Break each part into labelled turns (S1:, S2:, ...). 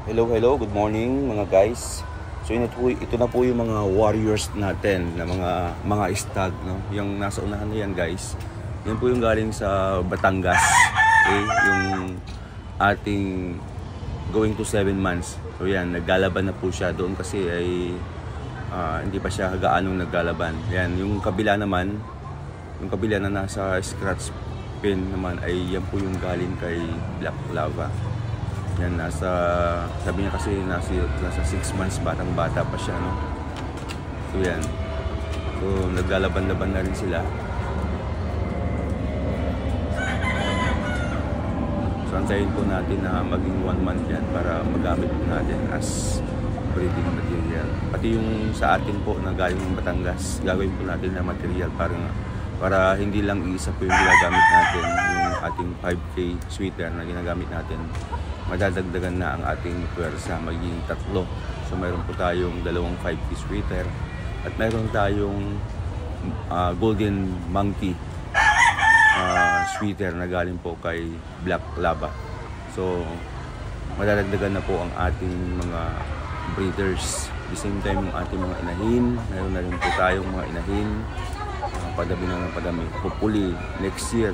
S1: Hello, good morning mga guys. So ito na po yung mga warriors natin na mga stag, no? Yung nasa unahan na yan, guys. Yan po yung galing sa Batangas. Okay? Yung ating going to 7 months. So yan, naglalaban na po siya doon kasi ay hindi pa siya gaanong naglalaban. Yan, yung kabila naman, yung kabila na nasa scratch pin naman ay yan po yung galing kay Black Lava. Yan, sabi niya kasi nasa 6 months, batang-bata pa siya, no? So yan. So naglalaban-laban na rin sila. So antayin po natin na maging 1 month yan para magamit po natin as breeding material. Pati yung sa atin po na galing ng Batangas, gagawin po natin na material para hindi lang isa po yung ginagamit natin, yung ating 5K sweater na ginagamit natin. Madadagdagan na ang ating puwersa, magiging 3. So mayroon po tayong 2 5K sweater at mayroon tayong golden monkey sweater na galing po kay Black Lava. So madadagdagan na po ang ating mga breeders. At the same time yung ating mga inahin, mayroon na rin po tayong mga inahin, padami na ng padami. Hopefully next year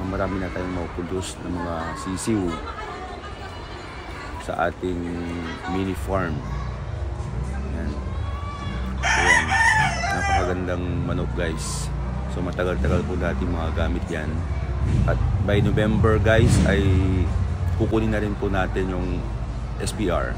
S1: marami na tayong mapuproduce ng mga sisiw sa ating mini farm. Yan. So yan, napakagandang manok, guys. So matagal-tagal po natin mga gamit yan. At by November, guys, ay kukunin na rin po natin yung SPR.